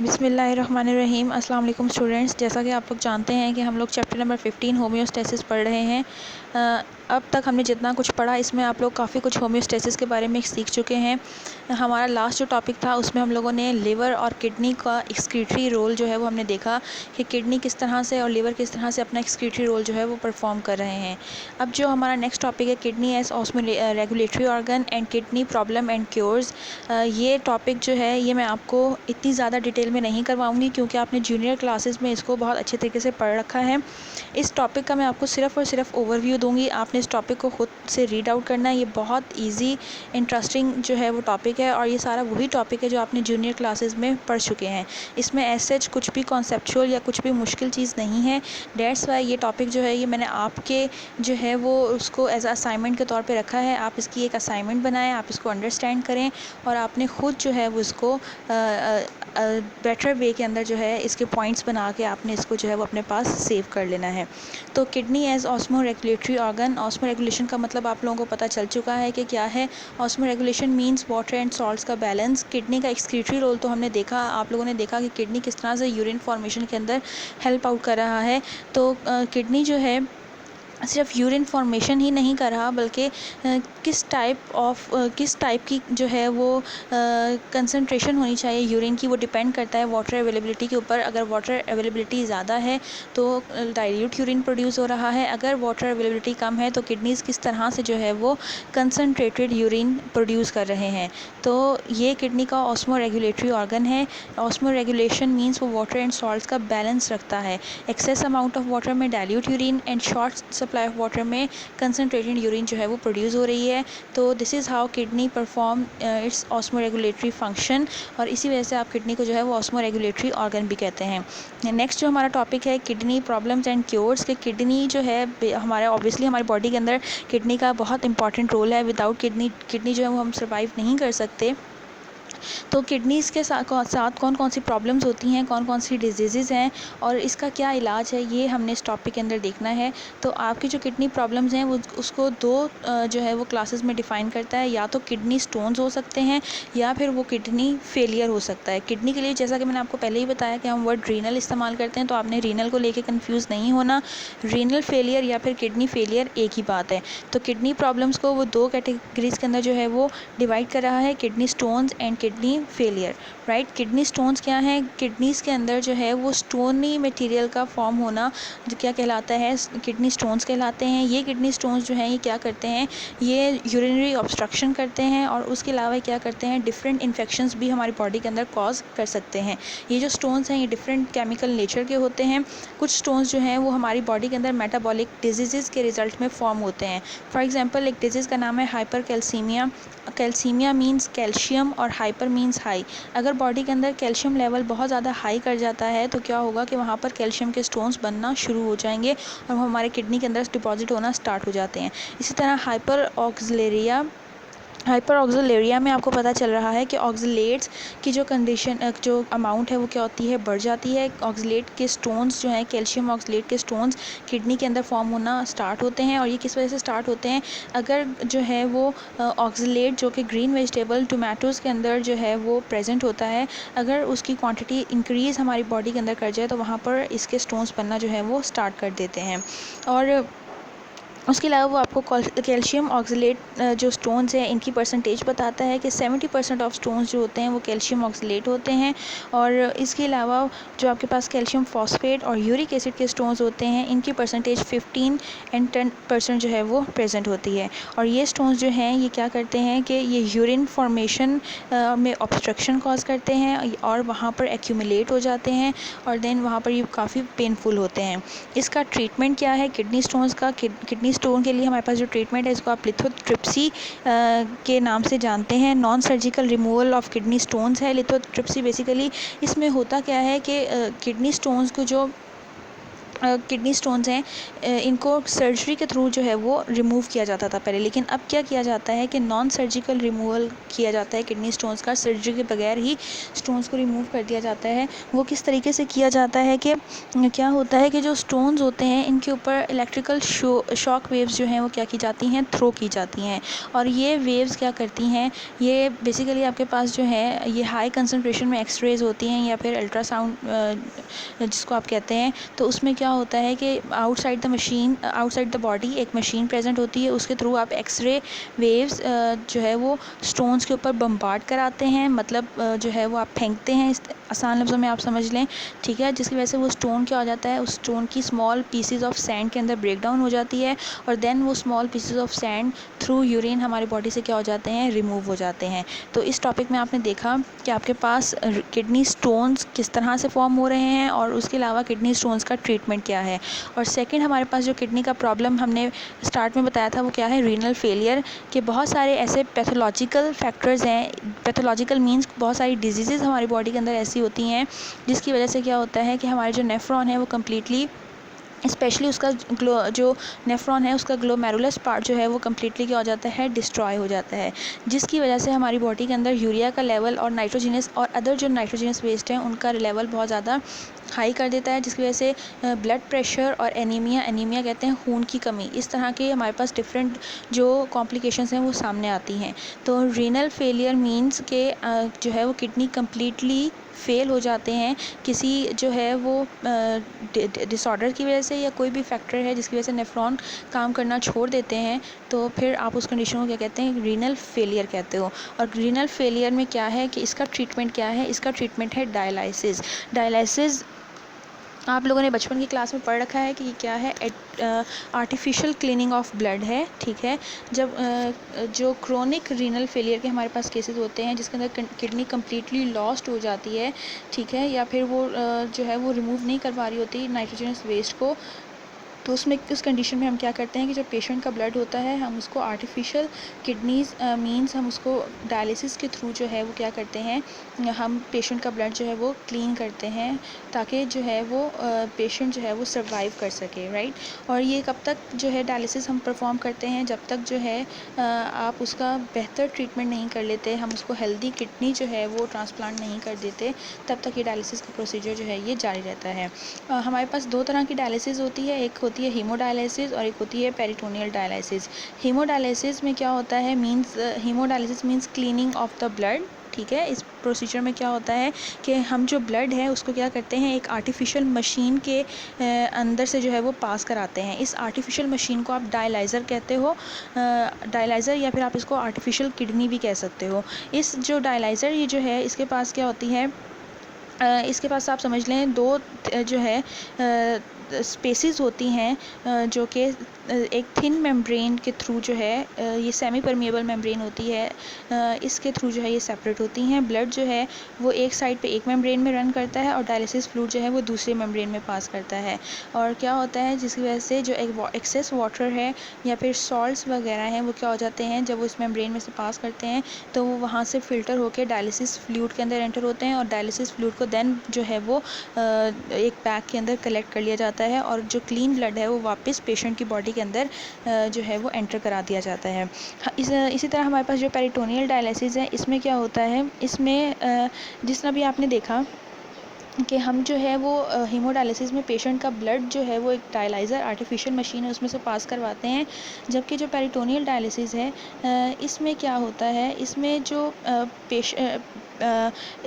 बिस्मिल्लाहिर्रहमानिर्रहीम। अस्सलाम वालेकुम स्टूडेंट्स। जैसा कि आप लोग जानते हैं कि हम लोग चैप्टर नंबर 15 होम्योस्टेसिस पढ़ रहे हैं। अब तक हमने जितना कुछ पढ़ा इसमें आप लोग काफ़ी कुछ होम्योस्टेसिस के बारे में सीख चुके हैं। हमारा लास्ट जो टॉपिक था उसमें हम लोगों ने लिवर और किडनी का एक्सक्रीटरी रोल जो है वो हमने देखा कि किडनी किस तरह से और लिवर किस तरह से अपना एक्सक्रीटरी रोल जो है वो परफॉर्म कर रहे हैं। अब जो हमारा नेक्स्ट टॉपिक है kidney as osmoregulatory organ and kidney problem and cures. ये टॉपिक जो है ये मैं आपको इतनी ज़्यादा डिटेल में नहीं करवाऊंगी क्योंकि आपने जूनियर क्लासेस में इसको बहुत अच्छे तरीके से पढ़ रखा है। इस टॉपिक का मैं आपको सिर्फ़ और सिर्फ ओवरव्यू दूंगी। आपने इस टॉपिक को खुद से रीड आउट करना है। ये बहुत इजी इंटरेस्टिंग जो है वो टॉपिक है और ये सारा वही टॉपिक है जो आपने जूनियर क्लासेस में पढ़ चुके हैं। इसमें ऐसे कुछ भी कॉन्सेप्चुअल या कुछ भी मुश्किल चीज़ नहीं है। डेट्स वाई ये टॉपिक जो है ये मैंने आपके जो है वो उसको एज असाइनमेंट के तौर पे रखा है। आप इसकी एक असाइनमेंट बनाएं, आप इसको अंडरस्टैंड करें और आपने खुद जो है वो इसको बेटर वे के अंदर जो है इसके पॉइंट्स बना के आपने इसको जो है वो अपने पास सेव कर लेना है। तो kidney as osmoregulatory organ. Osmoregulation का मतलब आप लोगों को पता चल चुका है कि क्या है। Osmo regulation means water and salts का बैलेंस। किडनी का एक्सक्रीटरी रोल तो हमने देखा, आप लोगों ने देखा कि किडनी किस तरह से यूरिन फॉर्मेशन के अंदर हेल्प आउट कर रहा है। तो किडनी जो है सिर्फ यूरिन फॉर्मेशन ही नहीं कर रहा बल्कि किस टाइप की जो है वो कंसंट्रेशन होनी चाहिए यूरिन की, वो डिपेंड करता है वाटर अवेलेबिलिटी के ऊपर। अगर वाटर अवेलेबिलिटी ज़्यादा है तो डाइल्यूट यूरिन प्रोड्यूस हो रहा है, अगर वाटर अवेलेबिलिटी कम है तो किडनीज़ किस तरह से जो है वो कंसनट्रेटेड यूरिन प्रोड्यूस कर रहे हैं। तो ये किडनी का ऑस्मो रेगुलेटरी ऑर्गन है। ऑस्मो रेगुलेशन मीन्स वो वाटर एंड सॉल्ट्स का बैलेंस रखता है। एक्सेस अमाउंट ऑफ वाटर में dilute urine and short supply of water में कंसनट्रेटेड यूरिन जो है वो प्रोड्यूस हो रही है। तो this is how kidney perform it's osmo regulatory function और इसी वजह से आप किडनी को जो है वो ऑस्मो रेगुलेटरी ऑर्गन भी कहते हैं। नेक्स्ट जो हमारा टॉपिक है किडनी प्रॉब्लम्स एंड क्योर्स। कि किडनी जो है हमारे ऑब्वियसली हमारी बॉडी के अंदर किडनी का बहुत इंपॉर्टेंट रोल है। विदाउट किडनी जो है वो हम सर्वाइव नहीं कर सकते। तो किडनीज़ के साथ कौन कौन सी प्रॉब्लम्स होती हैं, कौन कौन सी डिजीज़ हैं और इसका क्या इलाज है, ये हमने इस टॉपिक के अंदर देखना है। तो आपकी जो किडनी प्रॉब्लम्स हैं वो उसको दो जो है वो क्लासेस में डिफ़ाइन करता है। या तो किडनी स्टोन्स हो सकते हैं या फिर वो किडनी फेलियर हो सकता है। किडनी के लिए जैसा कि मैंने आपको पहले ही बताया कि हम वर्ड रीनल इस्तेमाल करते हैं, तो आपने रीनल को लेके कन्फ्यूज़ नहीं होना। रीनल फेलियर या फिर किडनी फेलियर एक ही बात है। तो किडनी प्रॉब्लम्स को वो दो कैटेगरीज़ के अंदर जो है वो डिवाइड कर रहा है, kidney stones and kidney failure. Right, kidney stones क्या हैं? किडनीज़ के अंदर जो है वो स्टोनी मटेरियल का फॉर्म होना जो क्या कहलाता है, किडनी स्टोन्स कहलाते हैं। ये किडनी स्टोन्स जो हैं ये क्या करते हैं, ये यूरिनरी ऑब्स्ट्रक्शन करते हैं और उसके अलावा क्या करते हैं, डिफरेंट इन्फेक्शंस भी हमारी बॉडी के अंदर कॉज कर सकते हैं। ये जो स्टोन्स हैं ये डिफरेंट केमिकल नेचर के होते हैं। कुछ स्टोन्स जो हैं वो हमारी बॉडी के अंदर मेटाबॉलिक डिजीज़ के रिजल्ट में फॉर्म होते हैं। फॉर एग्जांपल एक डिजीज़ का नाम है hyper calcaemia. Calcaemia means calcium और हाइपर मीन्स हाई। अगर बॉडी के अंदर कैल्शियम लेवल बहुत ज़्यादा हाई कर जाता है तो क्या होगा कि वहाँ पर कैल्शियम के स्टोन्स बनना शुरू हो जाएंगे और वो हमारे किडनी के अंदर डिपॉजिट होना स्टार्ट हो जाते हैं। इसी तरह हाइपर ऑक्सिलेरिया में आपको पता चल रहा है कि ऑक्सिलेट्स की जो कंडीशन जो अमाउंट है वो क्या होती है, बढ़ जाती है। ऑक्सिलेट के स्टोन्स जो हैं, कैल्शियम ऑक्सिलेट के स्टोन्स किडनी के अंदर फॉर्म होना स्टार्ट होते हैं। और ये किस वजह से स्टार्ट होते हैं, अगर जो है वो ऑक्सिलेट जो कि ग्रीन वेजिटेबल टोमेटोज़ के अंदर जो है वो प्रेजेंट होता है, अगर उसकी क्वांटिटी इंक्रीज़ हमारी बॉडी के अंदर कर जाए तो वहाँ पर इसके स्टोन्स बनना जो है वो स्टार्ट कर देते हैं। और उसके अलावा वो आपको कैल्शियम ऑक्सिलेट जो स्टोन्स हैं इनकी परसेंटेज बताता है कि 70% ऑफ स्टोन्स जो होते हैं वो कैल्शियम ऑक्सिलेट होते हैं। और इसके अलावा जो आपके पास कैल्शियम फॉस्फेट और यूरिक एसिड के स्टोन्स होते हैं इनकी परसेंटेज 15 एंड 10% जो है वो प्रेजेंट होती है। और ये स्टोन्स जो हैं ये क्या करते हैं कि ये यूरिन फॉर्मेशन में ऑब्स्ट्रक्शन कॉज करते हैं और वहाँ पर एक्यूमुलेट हो जाते हैं और देन वहाँ पर ये काफ़ी पेनफुल होते हैं। इसका ट्रीटमेंट क्या है किडनी स्टोन्स का? किडनी स्टोन के लिए हमारे पास जो ट्रीटमेंट है इसको आप लिथोट्रिप्सी के नाम से जानते हैं। Non surgical removal of kidney stones है लिथोट्रिप्सी। बेसिकली इसमें होता क्या है कि किडनी स्टोन्स को जो किडनी स्टोन्स हैं, इनको सर्जरी के थ्रू जो है वो रिमूव किया जाता था पहले, लेकिन अब क्या किया जाता है कि नॉन सर्जिकल रिमूवल किया जाता है किडनी स्टोन्स का। सर्जरी के बगैर ही स्टोन्स को रिमूव कर दिया जाता है। वो किस तरीके से किया जाता है कि क्या होता है कि जो स्टोन्स होते हैं इनके ऊपर इलेक्ट्रिकल शॉक वेव्स जो हैं वो क्या की जाती हैं, थ्रो की जाती हैं। और ये वेव्स क्या करती हैं, ये बेसिकली आपके पास जो है ये हाई कंसनट्रेशन में एक्सरेज होती हैं या फिर अल्ट्रासाउंड जिसको आप कहते हैं। तो उसमें क्या होता है कि outside the machine, outside the body एक मशीन प्रेजेंट होती है, उसके थ्रू आप एक्सरे वेव्स जो है वो स्टोन्स के ऊपर बम्बार्ड कराते हैं, मतलब जो है वो आप फेंकते हैं, इस आसान लफ्ज़ों में आप समझ लें, ठीक है। जिसकी वजह से वो स्टोन क्या हो जाता है, उस स्टोन की स्मॉल पीसीज ऑफ सैंड के अंदर ब्रेक डाउन हो जाती है, और देन वो small PCs of sand through urine हमारी बॉडी से क्या हो जाते हैं, रिमूव हो जाते हैं। तो इस टॉपिक में आपने देखा कि आपके पास किडनी स्टोन्स किस तरह से फॉर्म हो रहे हैं और उसके अलावा किडनी स्टोन्स का ट्रीटमेंट क्या है। और सेकंड, हमारे पास जो किडनी का प्रॉब्लम हमने स्टार्ट में बताया था वो क्या है, रीनल फेलियर के बहुत सारे ऐसे पैथोलॉजिकल फैक्टर्स हैं। पैथोलॉजिकल मीन्स बहुत सारी डिजीज़ हमारी बॉडी के अंदर ऐसी होती हैं जिसकी वजह से क्या होता है कि हमारे जो नेफ्रॉन है वो कम्प्लीटली, स्पेशली उसका जो नेफ्रॉन है उसका ग्लोमेरुलस पार्ट जो है वो कम्प्लीटली क्या हो जाता है, डिस्ट्रॉय हो जाता है, जिसकी वजह से हमारी बॉडी के अंदर यूरिया का लेवल और नाइट्रोजिनस और अदर जो नाइट्रोजिनस वेस्ट हैं उनका लेवल बहुत ज़्यादा हाई कर देता है, जिसकी वजह से ब्लड प्रेशर और एनीमिया कहते हैं खून की कमी, इस तरह के हमारे पास डिफरेंट जो कॉम्प्लिकेशंस हैं वो सामने आती हैं। तो रीनल फेलियर मीन्स के जो है वो किडनी कम्प्लीटली फेल हो जाते हैं किसी जो है वो डिसऑर्डर की वजह से, या कोई भी फैक्टर है जिसकी वजह से नेफ्रॉन काम करना छोड़ देते हैं, तो फिर आप उस कंडीशन को क्या कहते हैं, रीनल फेलियर कहते हो। और रीनल फेलियर में क्या है कि इसका ट्रीटमेंट क्या है, इसका ट्रीटमेंट है डायलिसिस। डायलिसिस आप लोगों ने बचपन की क्लास में पढ़ रखा है कि ये क्या है, आर्टिफिशियल क्लीनिंग ऑफ ब्लड है, ठीक है। जब जो क्रोनिक रीनल फेलियर के हमारे पास केसेस होते हैं जिसके अंदर किडनी कम्प्लीटली लॉस्ट हो जाती है, ठीक है, या फिर वो जो है वो रिमूव नहीं कर पा रही होती नाइट्रोजनस वेस्ट को, तो उसमें उस कंडीशन में हम क्या करते हैं कि जो पेशेंट का ब्लड होता है हम उसको आर्टिफिशियल किडनीज मींस हम उसको डायलिसिस के थ्रू जो है वो क्या करते हैं, हम पेशेंट का ब्लड जो है वो क्लीन करते हैं ताकि जो है वो पेशेंट जो है वो सर्वाइव कर सके, राइट। और ये कब तक जो है डायलिसिस हम परफॉर्म करते हैं, जब तक जो है आप उसका बेहतर ट्रीटमेंट नहीं कर लेते, हम उसको हेल्दी किडनी जो है वो ट्रांसप्लांट नहीं कर देते, तब तक ये डायलिसिस का प्रोसीजर जो है ये जारी रहता है। हमारे पास दो तरह की डायलिसिस होती है, एक होती है हीमोडायलिसिस और एक होती है पेरिटोनियल डायलिसिस। हीमोडायलिसिस में क्या होता है, haemodialysis means cleaning of the blood, ठीक है। इस प्रोसीजर में क्या होता है कि हम जो ब्लड है उसको क्या करते हैं, एक आर्टिफिशियल मशीन के अंदर से जो है वो पास कराते हैं। इस आर्टिफिशियल मशीन को आप डायलाइज़र कहते हो, डायलाइज़र, या फिर आप इसको आर्टिफिशियल किडनी भी कह सकते हो। इस जो डायलाइज़र ये जो है इसके पास क्या होती है, इसके पास आप समझ लें दो जो है स्पेसिस होती हैं जो कि एक थिन मेम्ब्रेन के थ्रू जो है ये सेमी परमिएबल मेम्ब्रेन होती है, इसके थ्रू जो है ये सेपरेट होती हैं। ब्लड जो है वो एक साइड पे एक मेम्ब्रेन में रन करता है और डायलिसिस फ्लूइड जो है वो दूसरे मेम्ब्रेन में पास करता है। और क्या होता है जिसकी वजह से जो एक एक्सेस वाटर है या फिर सॉल्ट्स वगैरह हैं वो क्या हो जाते हैं, जब वो इस मेम्ब्रेन में से पास करते हैं तो वो वहाँ से फ़िल्टर होकर डायलिसिस फ्लूइड के अंदर एंटर होते हैं, और डायलिसिस फ्लूइड को देन जो है वो एक बैग के अंदर कलेक्ट कर लिया जाता है, और जो क्लीन ब्लड है वो वापस पेशेंट की बॉडी के अंदर जो है वो एंटर करा दिया जाता है। इसी तरह हमारे पास जो पेरिटोनियल डायलिसिस है इसमें क्या होता है, इसमें जिस तरह भी आपने देखा कि हम जो है वो हीमोडायलिसिस में पेशेंट का ब्लड जो है वो एक डायलाइज़र आर्टिफिशियल मशीन है उसमें से पास करवाते हैं, जबकि जो पेरिटोनियल डायलिसिस है इसमें क्या होता है, इसमें जो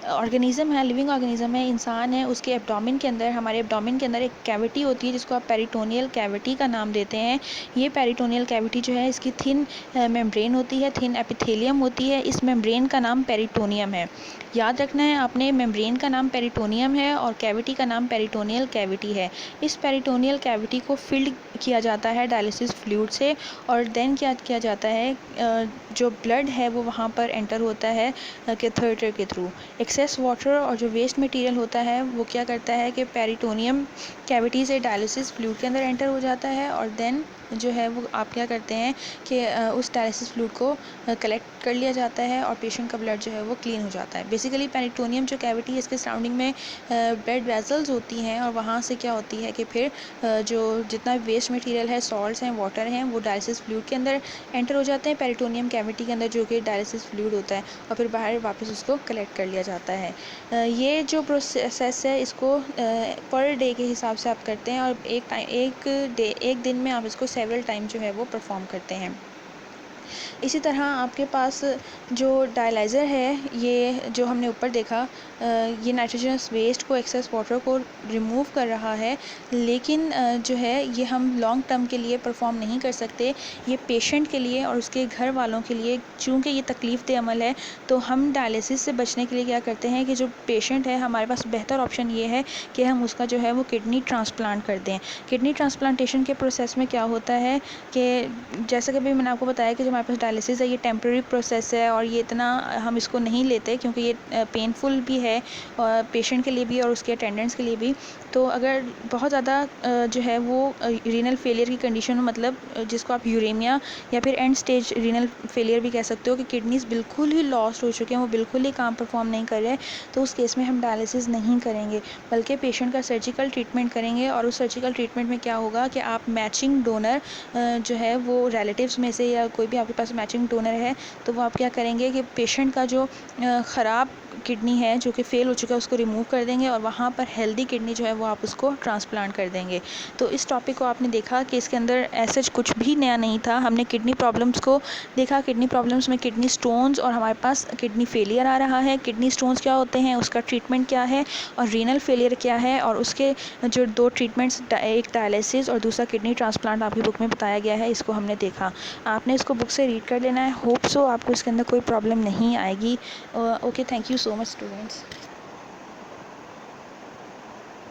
ऑर्गेनिज़म है, लिविंग ऑर्गेनिज़म है, इंसान है, उसके एब्डोमेन के अंदर, हमारे एब्डोमेन के अंदर एक कैविटी होती है जिसको आप पेरिटोनियल कैविटी का नाम देते हैं। ये पेरिटोनियल कैविटी जो है इसकी थिन मेम्ब्रेन होती है, थिन एपिथेलियम होती है, इस मेम्ब्रेन का नाम पेरिटोनियम है। याद रखना है आपने, मेम्ब्रेन का नाम पेरिटोनियम है और कैविटी का नाम पेरिटोनियल कैविटी है। इस पेरिटोनियल कैविटी को फिल्ड किया जाता है डायलिसिस फ्लूइड से, और देन क्या किया जाता है, जो ब्लड है वो वहाँ पर एंटर होता है कैथेटर के थ्रू। एक्सेस वाटर और जो वेस्ट मटेरियल होता है वो क्या करता है कि पेरिटोनियम कैविटी से डायलिसिस फ्लूइड के अंदर एंटर हो जाता है, और देन जो है वो आप क्या करते हैं कि उस डायलिसिस फ्लूइड को कलेक्ट कर लिया जाता है और पेशेंट का ब्लड जो है वो क्लीन हो जाता है। बेसिकली पेरिटोनियम जो कैविटी है इसके सराउंडिंग में ब्लड वेसल्स होती हैं, और वहाँ से क्या होती है कि फिर जो जितना वेस्ट मटेरियल है, सॉल्ट्स हैं, वाटर हैं, वो डायलिसिस फ्लूइड के अंदर एंटर हो जाते हैं पेरिटोनियम कैविटी के अंदर, जो कि डायलिसिस फ्लूइड होता है, और फिर बाहर वापस उसको कलेक्ट कर लिया जाता है। ये जो प्रोसेस है इसको पर डे के हिसाब से आप करते हैं, और एक दिन में आप इसको सेवरल टाइम जो है वो परफॉर्म करते हैं। इसी तरह आपके पास जो डायलाइज़र है, ये जो हमने ऊपर देखा, ये नाइट्रोजनस वेस्ट को, एक्सेस वाटर को रिमूव कर रहा है, लेकिन जो है ये हम लॉन्ग टर्म के लिए परफॉर्म नहीं कर सकते। ये पेशेंट के लिए और उसके घर वालों के लिए, चूँकि ये तकलीफ़ दे अमल है, तो हम डायलिसिस से बचने के लिए क्या करते हैं कि जो पेशेंट है, हमारे पास बेहतर ऑप्शन ये है कि हम उसका जो है वो किडनी ट्रांसप्लांट कर दें। किडनी ट्रांसप्लांटेशन के प्रोसेस में क्या होता है कि जैसा कि अभी मैंने आपको बताया कि जो हमारे पास डायलिसिस है ये टेम्प्रेरी प्रोसेस है, और ये इतना हम इसको नहीं लेते क्योंकि ये पेनफुल भी है पेशेंट के लिए भी और उसके अटेंडेंट्स के लिए भी। तो अगर बहुत ज़्यादा जो है वो रीनल फेलियर की कंडीशन हो, मतलब जिसको आप यूरेमिया या फिर एंड स्टेज रीनल फेलियर भी कह सकते हो, कि किडनीज़ बिल्कुल ही लॉस्ट हो चुके हैं, वो बिल्कुल ही काम परफॉर्म नहीं कर रहे, तो उस केस में हम डायलिसिस नहीं करेंगे, बल्कि पेशेंट का सर्जिकल ट्रीटमेंट करेंगे। और उस सर्जिकल ट्रीटमेंट में क्या होगा कि आप मैचिंग डोनर जो है वो रिलेटिव्स में से या कोई भी आपके पास मैचिंग डोनर है, तो वो आप क्या करेंगे कि पेशेंट का जो ख़राब किडनी है, जो कि फ़ेल हो चुका है, उसको रिमूव कर देंगे, और वहाँ पर हेल्दी किडनी जो है वो आप उसको ट्रांसप्लांट कर देंगे। तो इस टॉपिक को आपने देखा कि इसके अंदर ऐसा कुछ भी नया नहीं था। हमने किडनी प्रॉब्लम्स को देखा, किडनी प्रॉब्लम्स में किडनी स्टोन्स और हमारे पास किडनी फेलियर आ रहा है। किडनी स्टोन्स क्या होते हैं, उसका ट्रीटमेंट क्या है, और रीनल फेलियर क्या है, और उसके जो 2 ट्रीटमेंट्स, एक डायलिसिस और दूसरा किडनी ट्रांसप्लांट आपकी बुक में बताया गया है, इसको हमने देखा। आपने इसको बुक से रीड कर लेना है। होप सो आपको इसके अंदर कोई प्रॉब्लम नहीं आएगी। Okay, thank you so much students.